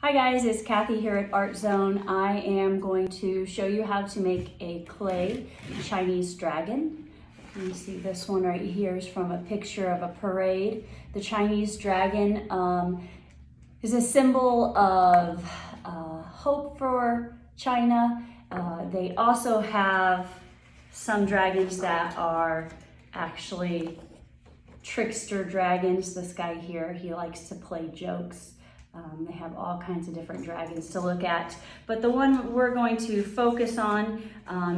Hi guys, it's Kathy here at Art Zone. I am going to show you how to make a clay Chinese dragon. You see this one right here is from a picture of a parade. The Chinese dragon is a symbol of hope for China. They also have some dragons that are actually trickster dragons. This guy here, he likes to play jokes. They have all kinds of different dragons to look at, but the one we're going to focus on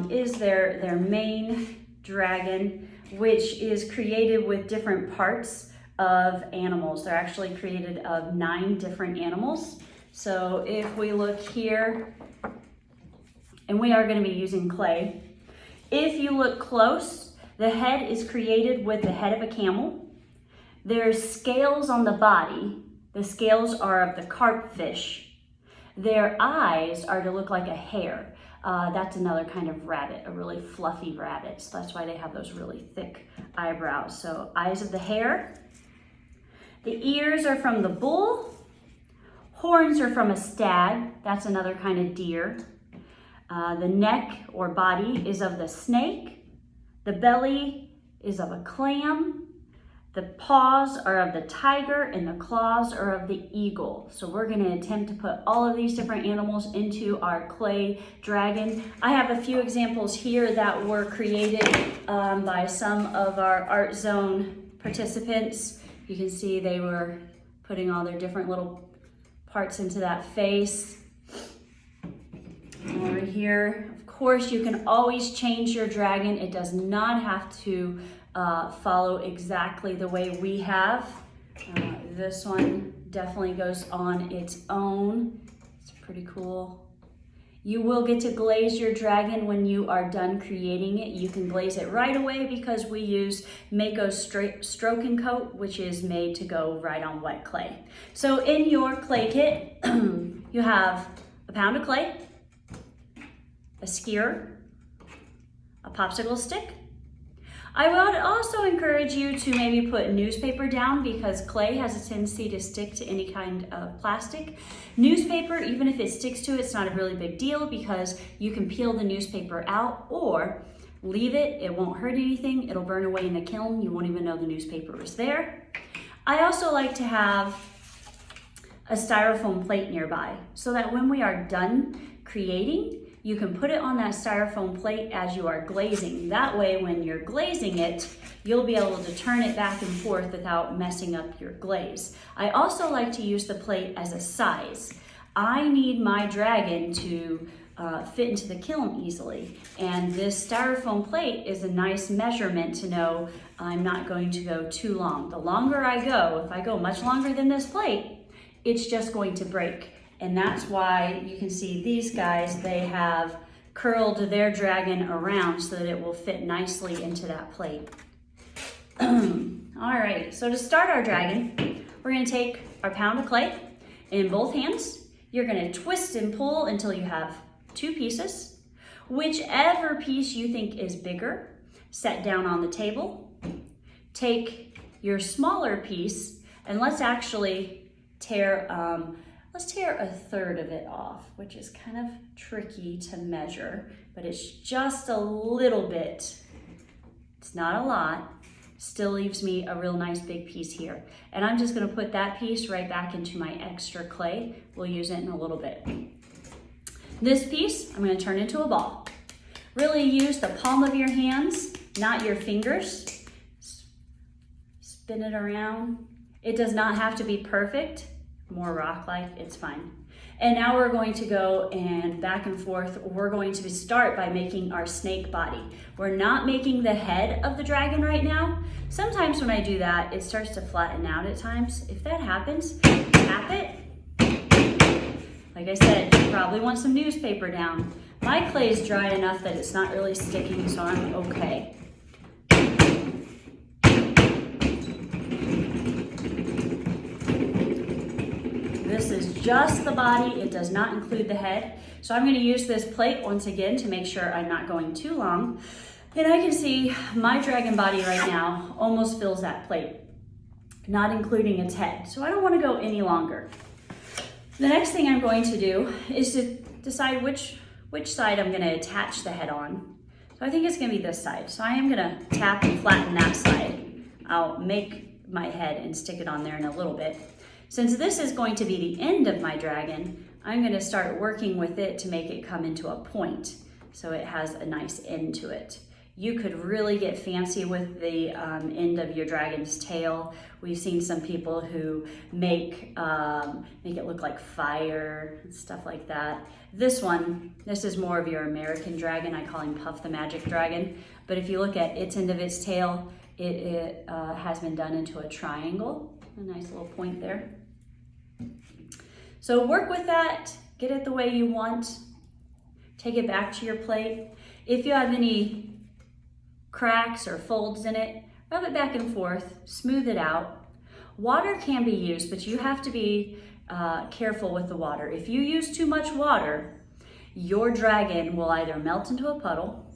is their main dragon, which is created with different parts of animals. They're actually created of 9 different animals. So if we look here, and we are going to be using clay. If you look close, the head is created with the head of a camel. There's scales on the body. The scales are of the carp fish. Their eyes are to look like a hare. That's another kind of rabbit, a really fluffy rabbit. So that's why they have those really thick eyebrows. So eyes of the hare. The ears are from the bull. Horns are from a stag. That's another kind of deer. The neck or body is of the snake. The belly is of a clam. The paws are of the tiger and the claws are of the eagle. So we're going to attempt to put all of these different animals into our clay dragon. I have a few examples here that were created by some of our Art Zone participants. You can see they were putting all their different little parts into that face. Over here, of course, you can always change your dragon. It does not have to follow exactly the way we have. This one definitely goes on its own. It's pretty cool. You will get to glaze your dragon when you are done creating it. You can glaze it right away because we use Mako's Stroke and Coat, which is made to go right on wet clay. So in your clay kit, you have a pound of clay, a skewer, a popsicle stick. I would also encourage you to maybe put newspaper down because clay has a tendency to stick to any kind of plastic. Newspaper, even if it sticks to it, it's not a really big deal because you can peel the newspaper out or leave it. It won't hurt anything. It'll burn away in the kiln. You won't even know the newspaper was there. I also like to have a styrofoam plate nearby so that when we are done creating, you can put it on that styrofoam plate as you are glazing. That way, when you're glazing it, you'll be able to turn it back and forth without messing up your glaze. I also like to use the plate as a size. I need my dragon to fit into the kiln easily. And this styrofoam plate is a nice measurement to know I'm not going to go too long. The longer I go, if I go much longer than this plate, it's just going to break. And that's why you can see these guys, they have curled their dragon around so that it will fit nicely into that plate. All right, so to start our dragon, we're gonna take our pound of clay in both hands. You're gonna twist and pull until you have 2 pieces. Whichever piece you think is bigger, set down on the table. Take your smaller piece and let's actually tear, let's tear a third of it off, which is kind of tricky to measure, but it's just a little bit. It's not a lot. Still leaves me a real nice big piece here. And I'm just gonna put that piece right back into my extra clay. We'll use it in a little bit. This piece, I'm gonna turn into a ball. Really use the palm of your hands, not your fingers. Spin it around. It does not have to be perfect. More rock-like, it's fine. And now we're going to go and back and forth. We're going to start by making our snake body. We're not making the head of the dragon right now. Sometimes when I do that, it starts to flatten out at times. If that happens, tap it. Like I said, you probably want some newspaper down. My clay is dry enough that it's not really sticking, so I'm okay. This is just the body, it does not include the head. So I'm gonna use this plate once again to make sure I'm not going too long. And I can see my dragon body right now almost fills that plate. not including its head. So I don't want to go any longer. The next thing I'm going to do is to decide which side I'm going to attach the head on. So I think it's going to be this side. So I am going to tap and flatten that side. I'll make my head and stick it on there in a little bit. Since this is going to be the end of my dragon, I'm going to start working with it to make it come into a point so it has a nice end to it. You could really get fancy with the end of your dragon's tail. We've seen some people who make it look like fire and stuff like that. This is more of your American dragon. I call him Puff the Magic Dragon. But if you look at its end of its tail, it has been done into a triangle. A nice little point there. So work with that, get it the way you want. Take it back to your plate. If you have any cracks or folds in it, rub it back and forth, smooth it out. Water can be used, but you have to be careful with the water. If you use too much water, your dragon will either melt into a puddle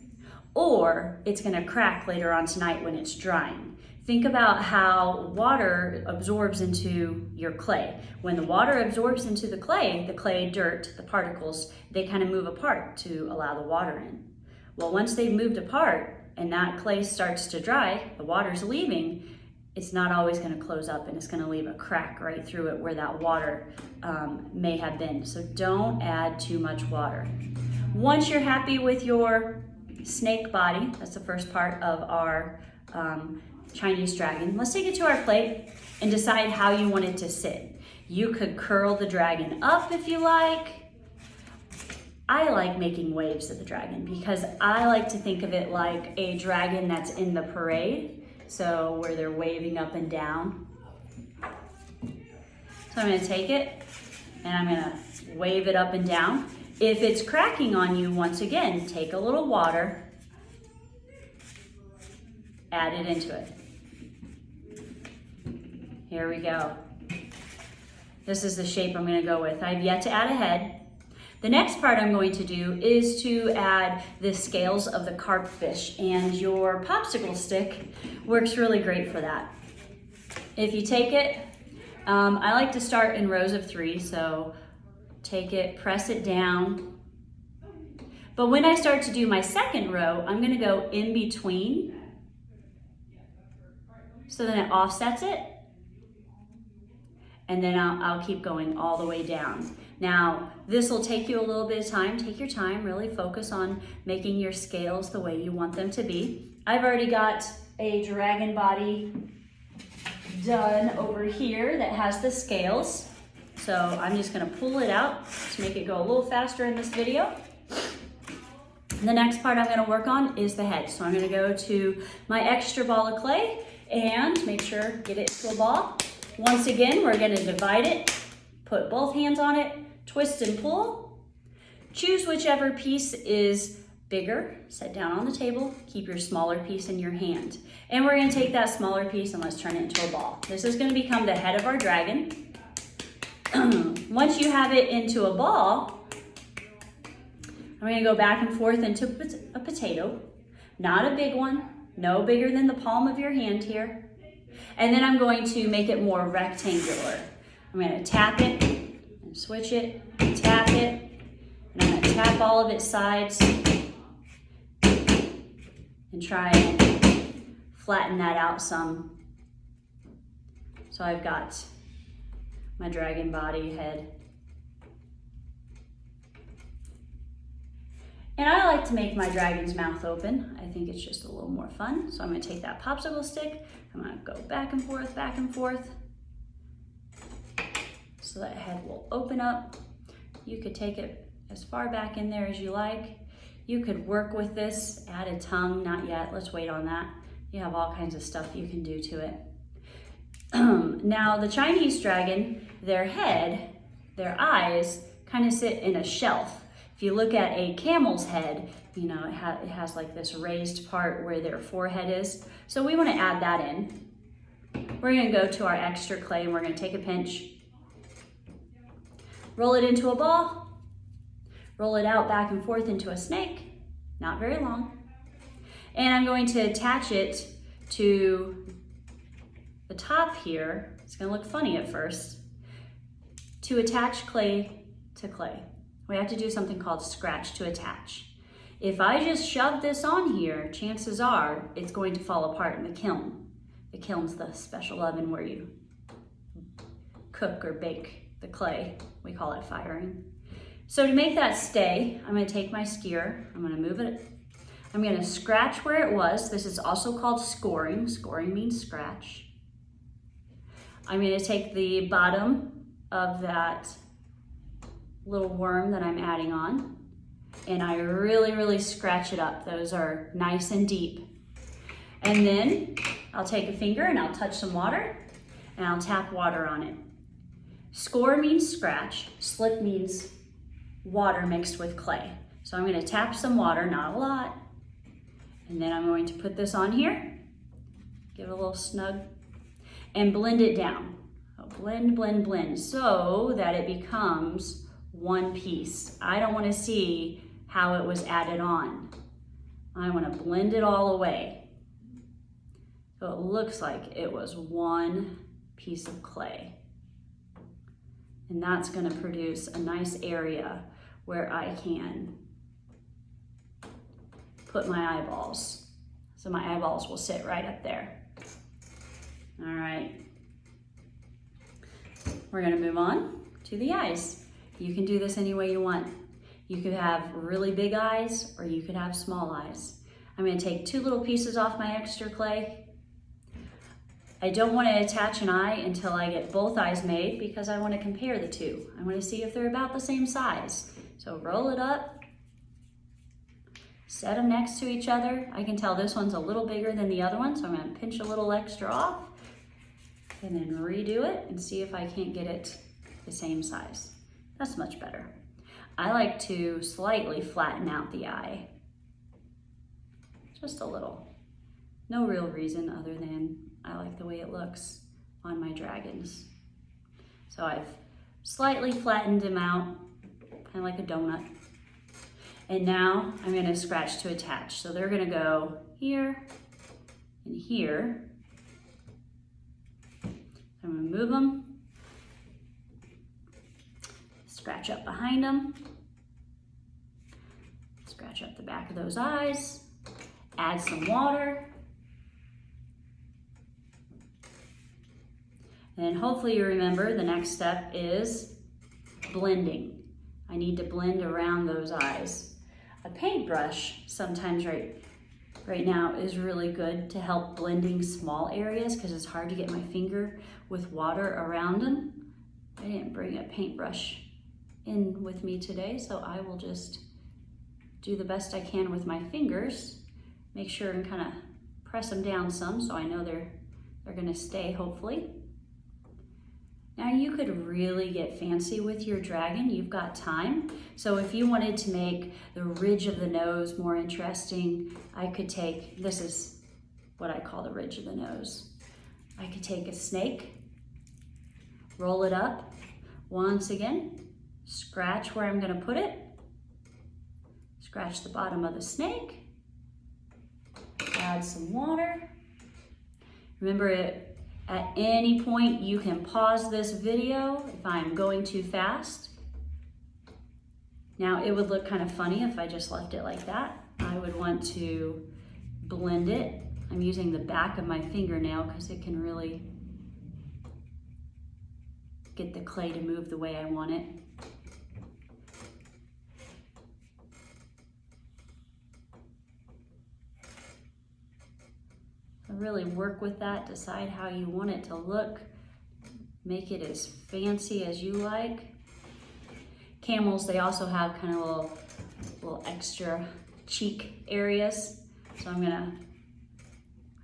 or it's gonna crack later on tonight when it's drying. Think about how water absorbs into your clay. When the water absorbs into the clay dirt, the particles, they kind of move apart to allow the water in. Well, once they've moved apart and that clay starts to dry, the water's leaving, it's not always gonna close up and it's gonna leave a crack right through it where that water may have been. So don't add too much water. Once you're happy with your snake body, that's the first part of our Chinese dragon, let's take it to our plate and decide how you want it to sit. You could curl the dragon up if you like. I like making waves of the dragon because I like to think of it like a dragon that's in the parade. So where they're waving up and down. So I'm gonna take it and I'm gonna wave it up and down. If it's cracking on you, once again, take a little water, add it into it. Here we go. This is the shape I'm gonna go with. I've yet to add a head. The next part I'm going to do is to add the scales of the carp fish, and your popsicle stick works really great for that. If you take it, I like to start in rows of 3, so take it, press it down. But when I start to do my second row, I'm gonna go in between, so then it offsets it, and then I'll keep going all the way down. Now, this will take you a little bit of time. Take your time, really focus on making your scales the way you want them to be. I've already got a dragon body done over here that has the scales. So I'm just gonna pull it out to make it go a little faster in this video. The next part I'm gonna work on is the head. So I'm gonna go to my extra ball of clay and make sure, get it to a ball. Once again, we're gonna divide it, put both hands on it, twist and pull. Choose whichever piece is bigger, set down on the table, keep your smaller piece in your hand. And we're gonna take that smaller piece and let's turn it into a ball. This is gonna become the head of our dragon. Once you have it into a ball, I'm gonna go back and forth into a potato, not a big one, no bigger than the palm of your hand here. And then I'm going to make it more rectangular. I'm gonna tap it and switch it, tap it, and I'm gonna tap all of its sides and try and flatten that out some. So I've got my dragon body head. And I like to make my dragon's mouth open. I think it's just a little more fun. So I'm gonna take that popsicle stick, I'm gonna go back and forth, so that head will open up. You could take it as far back in there as you like. You could work with this, add a tongue, not yet, let's wait on that. You have all kinds of stuff you can do to it. Now the Chinese dragon, their head, their eyes kind of sit in a shelf. If you look at a camel's head, you know, it has like this raised part where their forehead is. So we want to add that in. We're going to go to our extra clay and we're going to take a pinch, roll it into a ball, roll it out back and forth into a snake, not very long. And I'm going to attach it to the top here, it's gonna look funny at first. To attach clay to clay, we have to do something called scratch to attach. If I just shove this on here, chances are it's going to fall apart in the kiln. The kiln's the special oven where you cook or bake the clay. We call it firing. So to make that stay, I'm gonna take my skewer, I'm gonna move it. I'm gonna scratch where it was. This is also called scoring. Scoring means scratch. I'm gonna take the bottom of that little worm that I'm adding on, and I really scratch it up. Those are nice and deep. And then I'll take a finger and I'll touch some water and I'll tap water on it. Score means scratch, slip means water mixed with clay. So I'm gonna tap some water, not a lot, and then I'm going to put this on here, give it a little snug, and blend it down. So blend, so that it becomes one piece. I don't wanna see how it was added on. I wanna blend it all away. So it looks like it was one piece of clay. And that's gonna produce a nice area where I can put my eyeballs. So my eyeballs will sit right up there. All right. We're gonna move on to the eyes. You can do this any way you want. You could have really big eyes or you could have small eyes. I'm gonna take 2 little pieces off my extra clay. I don't want to attach an eye until I get both eyes made because I want to compare the two. I want to see if they're about the same size. So roll it up, set them next to each other. I can tell this one's a little bigger than the other one, so I'm going to pinch a little extra off and then redo it and see if I can't get it the same size. That's much better. I like to slightly flatten out the eye, just a little. No real reason other than I like the way it looks on my dragons. So I've slightly flattened them out, kind of like a donut. And now I'm gonna scratch to attach. So they're gonna go here and here. I'm gonna move them, scratch up behind them, scratch up the back of those eyes, add some water. And hopefully you remember the next step is blending. I need to blend around those eyes. A paintbrush sometimes right now is really good to help blending small areas because it's hard to get my finger with water around them. I didn't bring a paintbrush in with me today, so I will just do the best I can with my fingers. Make sure and kind of press them down some so I know they're gonna stay, hopefully. Now you could really get fancy with your dragon. You've got time. So if you wanted to make the ridge of the nose more interesting, I could take, this is what I call the ridge of the nose. I could take a snake, roll it up once again, scratch where I'm gonna put it, scratch the bottom of the snake, add some water. Remember, at any point, you can pause this video if I'm going too fast. Now, it would look kind of funny if I just left it like that. I would want to blend it. I'm using the back of my fingernail because it can really get the clay to move the way I want it. Really work with that, decide how you want it to look, make it as fancy as you like. Camels, they also have kind of little extra cheek areas. So I'm gonna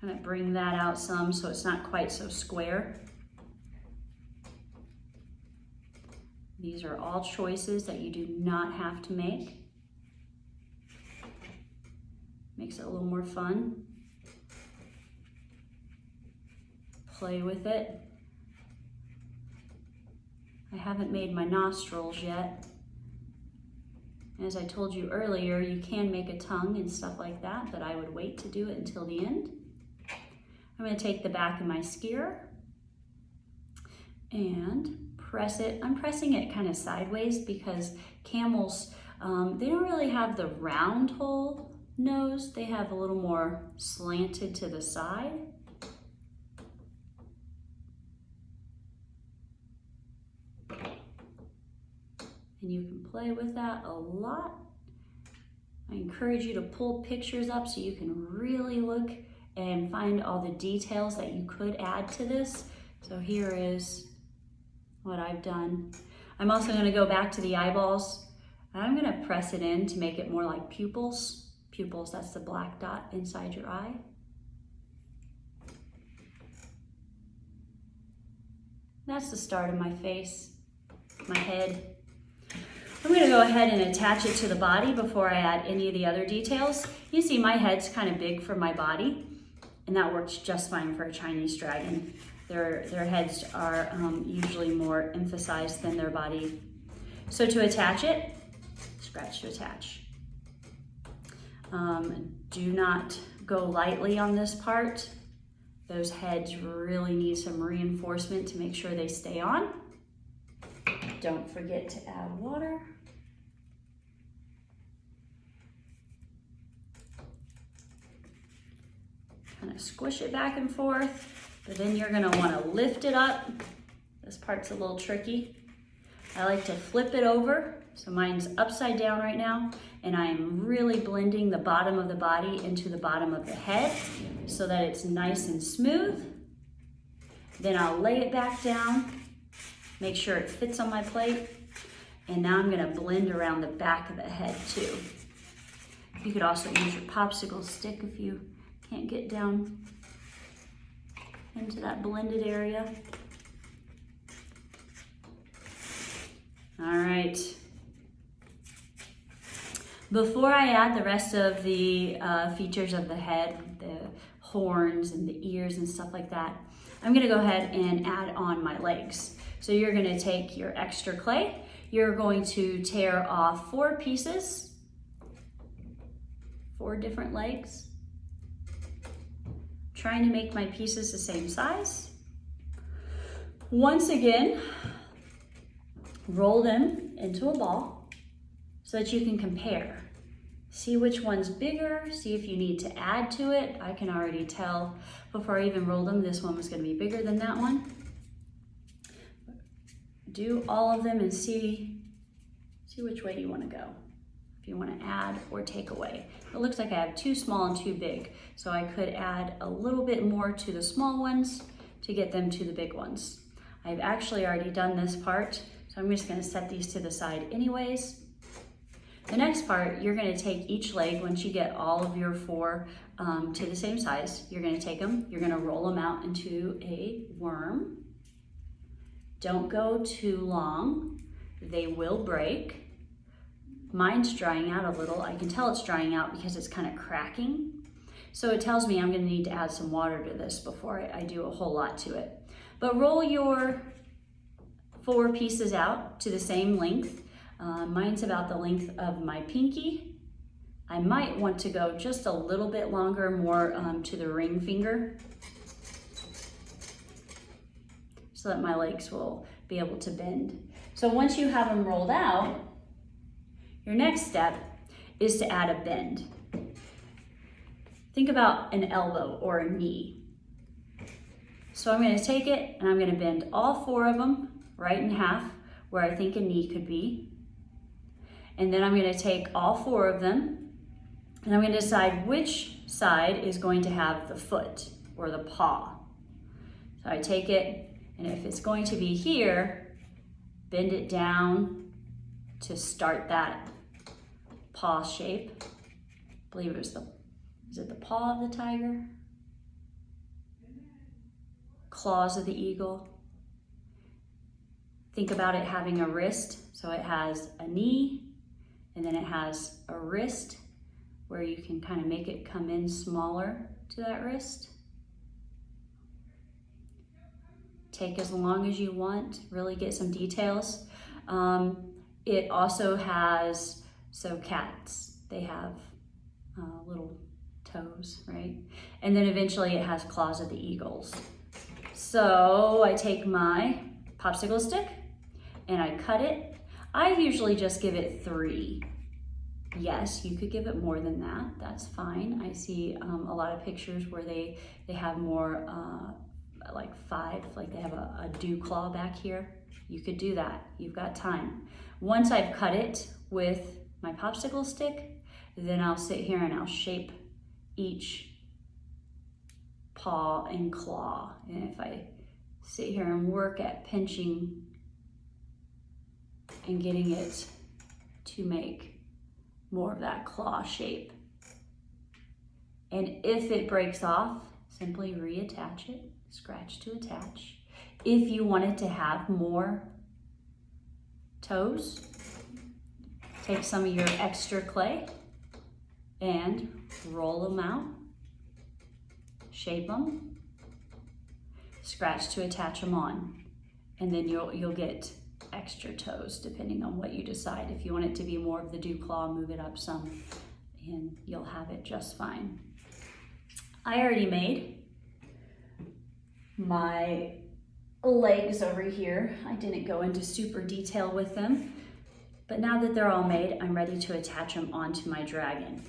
kind of bring that out some so it's not quite so square. These are all choices that you do not have to make. Makes it a little more fun. Play with it. I haven't made my nostrils yet. As I told you earlier, you can make a tongue and stuff like that, but I would wait to do it until the end. I'm going to take the back of my skewer and press it. I'm pressing it kind of sideways because camels, they don't really have the round hole nose. They have a little more slanted to the side. And you can play with that a lot. I encourage you to pull pictures up so you can really look and find all the details that you could add to this. So here is what I've done. I'm also going to go back to the eyeballs. I'm going to press it in to make it more like pupils. Pupils, that's the black dot inside your eye. That's the start of my face, my head. I'm going to go ahead and attach it to the body before I add any of the other details. You see my head's kind of big for my body, and that works just fine for a Chinese dragon. Their heads are usually more emphasized than their body. So to attach it, scratch to attach. Do not go lightly on this part. Those heads really need some reinforcement to make sure they stay on. Don't forget to add water. Kind of squish it back and forth, but then you're gonna wanna lift it up. This part's a little tricky. I like to flip it over. So mine's upside down right now, and I'm really blending the bottom of the body into the bottom of the head so that it's nice and smooth. Then I'll lay it back down, make sure it fits on my plate, and now I'm gonna blend around the back of the head too. You could also use your popsicle stick if you can't get down into that blended area. All right. Before I add the rest of the features of the head, the horns and the ears and stuff like that, I'm gonna go ahead and add on my legs. So you're gonna take your extra clay, you're going to tear off 4 pieces, 4 different legs. Trying to make my pieces the same size. Once again, roll them into a ball so that you can compare. See which one's bigger, see if you need to add to it. I can already tell before I even rolled them, this one was gonna be bigger than that one. Do all of them and see which way you wanna go. If you wanna add or take away. It looks like I have 2 small and 2 big, so I could add a little bit more to the small ones to get them to the big ones. I've actually already done this part, so I'm just gonna set these to the side anyways. The next part, you're gonna take each leg, once you get all of your 4 to the same size, you're gonna take them, you're gonna roll them out into a worm. Don't go too long, they will break. Mine's drying out a little. I can tell it's drying out because it's kind of cracking. So it tells me I'm gonna need to add some water to this before I do a whole lot to it. But roll your 4 pieces out to the same length. Mine's about the length of my pinky. I might want to go just a little bit longer, more to the ring finger, so that my legs will be able to bend. So once you have them rolled out, your next step is to add a bend. Think about an elbow or a knee. So I'm gonna take it and I'm gonna bend all 4 of them right in half where I think a knee could be. And then I'm gonna take all 4 of them and I'm gonna decide which side is going to have the foot or the paw. So I take it, and if it's going to be here, bend it down to start that paw shape. I believe it was is it the paw of the tiger? Claws of the eagle. Think about it having a wrist. So it has a knee, and then it has a wrist where you can kind of make it come in smaller to that wrist. Take as long as you want, really get some details. It also has, so cats, they have little toes, right? And then eventually it has claws of the eagles. So I take my popsicle stick and I cut it. I usually just give it 3. Yes, you could give it more than that. That's fine. I see a lot of pictures where they have more like 5, like they have a dew claw back here. You could do that. You've got time. Once I've cut it with my popsicle stick, then I'll sit here and I'll shape each paw and claw. And if I sit here and work at pinching and getting it to make more of that claw shape. And if it breaks off, simply reattach it, scratch to attach. If you want it to have more toes, take some of your extra clay and roll them out, shape them, scratch to attach them on, and then you'll get extra toes depending on what you decide. If you want it to be more of the dew claw, move it up some and you'll have it just fine. I already made my legs over here. I didn't go into super detail with them, but now that they're all made, I'm ready to attach them onto my dragon.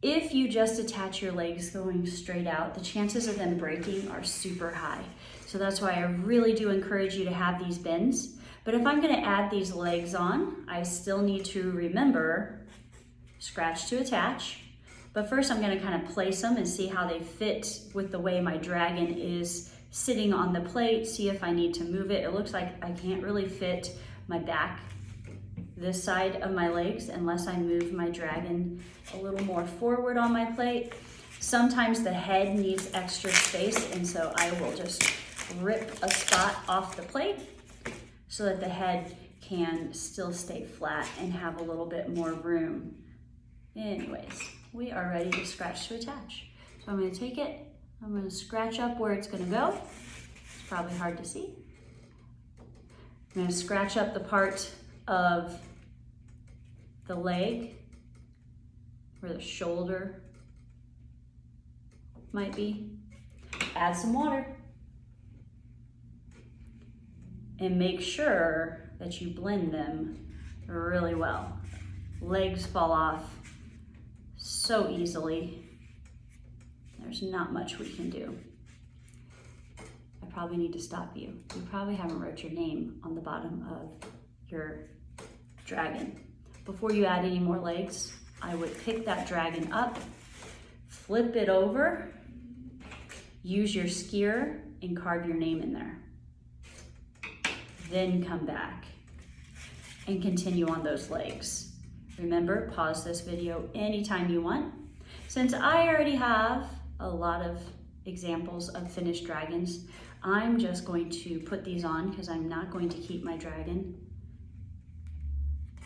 If you just attach your legs going straight out, the chances of them breaking are super high. So that's why I really do encourage you to have these bends. But if I'm gonna add these legs on, I still need to remember, scratch to attach. But first I'm gonna kind of place them and see how they fit with the way my dragon is sitting on the plate, see if I need to move it. It looks like I can't really fit my back this side of my legs unless I move my dragon a little more forward on my plate. Sometimes the head needs extra space, and so I will just rip a spot off the plate so that the head can still stay flat and have a little bit more room. Anyways, we are ready to scratch to attach. So I'm gonna take it, I'm gonna scratch up where it's gonna go. It's probably hard to see. I'm gonna scratch up the part of the leg where the shoulder might be. Add some water. And make sure that you blend them really well. Legs fall off so easily. There's not much we can do. I probably need to stop you. You probably haven't wrote your name on the bottom of your dragon. Before you add any more legs, I would pick that dragon up, flip it over, use your skier and carve your name in there. Then come back and continue on those legs. Remember, pause this video anytime you want. Since I already have a lot of examples of finished dragons, I'm just going to put these on because I'm not going to keep my dragon.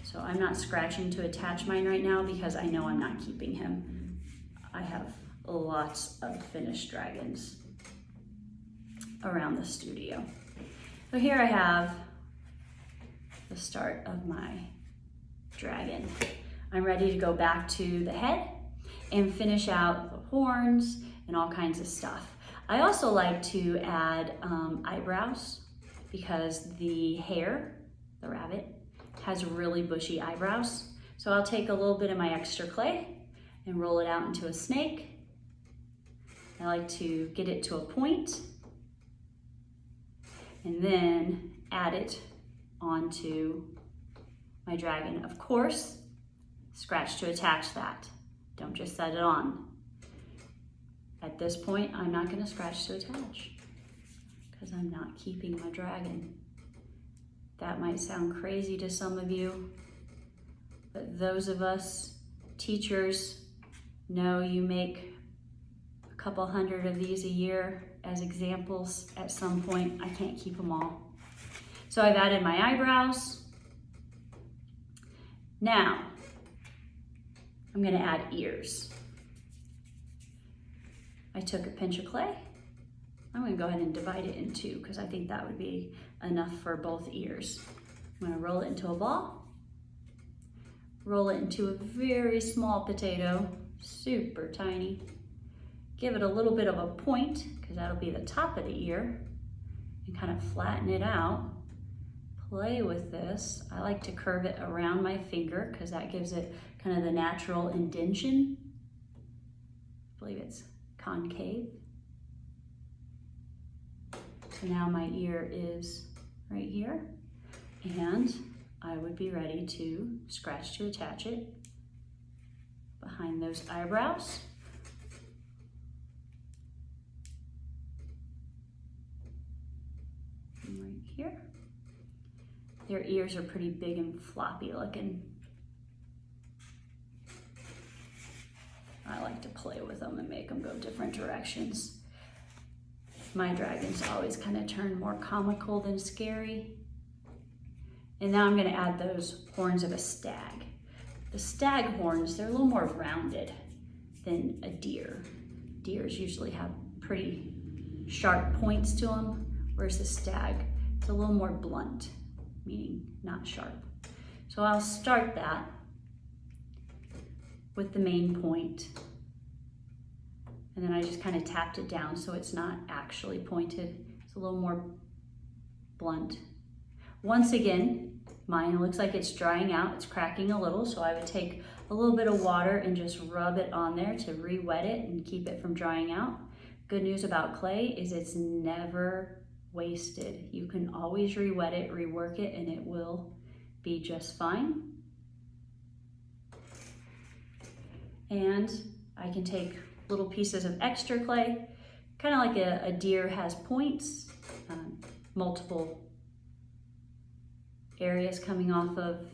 So I'm not scratching to attach mine right now because I know I'm not keeping him. I have lots of finished dragons around the studio. So here I have the start of my dragon. I'm ready to go back to the head and finish out the horns and all kinds of stuff. I also like to add eyebrows because the hair, the rabbit, has really bushy eyebrows. So I'll take a little bit of my extra clay and roll it out into a snake. I like to get it to a point and then add it onto my dragon. Of course, scratch to attach that. Don't just set it on. At this point, I'm not gonna scratch to attach because I'm not keeping my dragon. That might sound crazy to some of you, but those of us teachers know you make a couple hundred of these a year as examples at some point. I can't keep them all. So I've added my eyebrows. Now, I'm gonna add ears. I took a pinch of clay. I'm gonna go ahead and divide it in two because I think that would be enough for both ears. I'm gonna roll it into a ball, roll it into a very small potato, super tiny. Give it a little bit of a point because that'll be the top of the ear and kind of flatten it out play with this. I like to curve it around my finger because that gives it kind of the natural indentation. I believe it's concave. So now my ear is right here, and I would be ready to scratch to attach it behind those eyebrows. And right here. Their ears are pretty big and floppy looking. I like to play with them and make them go different directions. My dragons always kind of turn more comical than scary. And now I'm going to add those horns of a stag. The stag horns, they're a little more rounded than a deer. Deers usually have pretty sharp points to them, whereas the stag, it's a little more blunt, meaning not sharp. So I'll start that with the main point. And then I just kind of tapped it down so it's not actually pointed. It's a little more blunt. Once again, mine looks like it's drying out. It's cracking a little, so I would take a little bit of water and just rub it on there to re-wet it and keep it from drying out. Good news about clay is it's never wasted. You can always re-wet it, rework it, and it will be just fine. And I can take little pieces of extra clay, kind of like a deer has points, multiple areas coming off of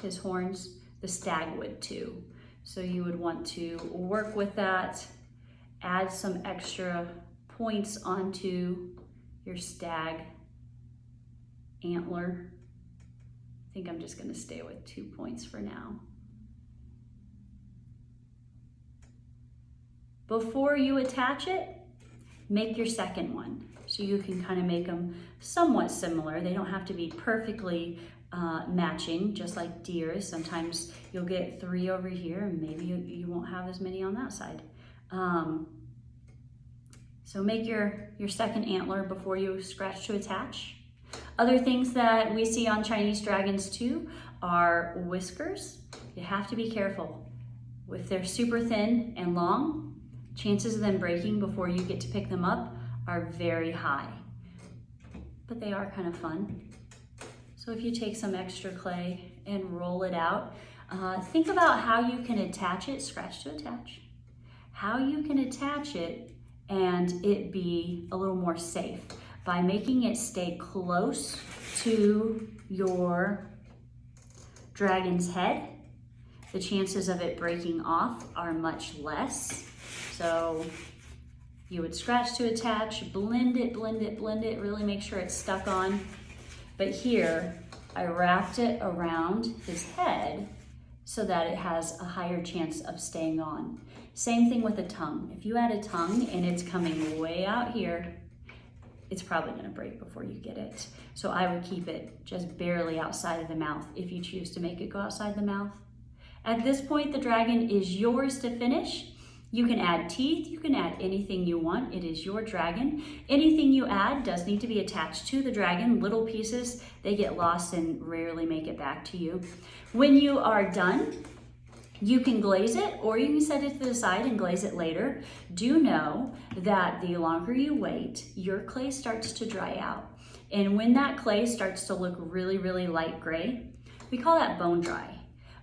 his horns. The stag would too. So you would want to work with that, add some extra points onto your stag antler. I think I'm just going to stay with 2 points for now. Before you attach it, make your second one. So you can kind of make them somewhat similar. They don't have to be perfectly matching, just like deer. Sometimes you'll get 3 over here and maybe you won't have as many on that side. So make your second antler before you scratch to attach. Other things that we see on Chinese dragons too are whiskers. You have to be careful. If they're super thin and long, chances of them breaking before you get to pick them up are very high, but they are kind of fun. So if you take some extra clay and roll it out, think about how you can attach it, scratch to attach, how you can attach it and it be a little more safe by making it stay close to your dragon's head. The chances of it breaking off are much less. So you would scratch to attach, blend it, blend it, blend it, really make sure it's stuck on. But here, I wrapped it around his head so that it has a higher chance of staying on. Same thing with a tongue. If you add a tongue and it's coming way out here, it's probably gonna break before you get it. So I would keep it just barely outside of the mouth if you choose to make it go outside the mouth. At this point, the dragon is yours to finish. You can add teeth, you can add anything you want. It is your dragon. Anything you add does need to be attached to the dragon. Little pieces, they get lost and rarely make it back to you. When you are done, you can glaze it or you can set it to the side and glaze it later. Do know that the longer you wait, your clay starts to dry out. And when that clay starts to look really, really light gray, we call that bone dry.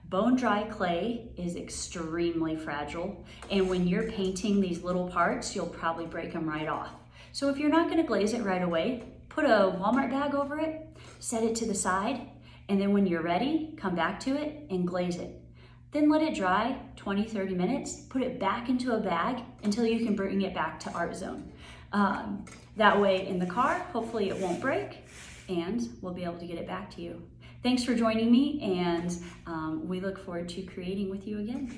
Bone dry clay is extremely fragile, and when you're painting these little parts, you'll probably break them right off. So if you're not gonna glaze it right away, put a Walmart bag over it, set it to the side, and then when you're ready, come back to it and glaze it. Then let it dry 20, 30 minutes, put it back into a bag until you can bring it back to Art Zone. That way in the car, hopefully it won't break, and we'll be able to get it back to you. Thanks for joining me, and we look forward to creating with you again.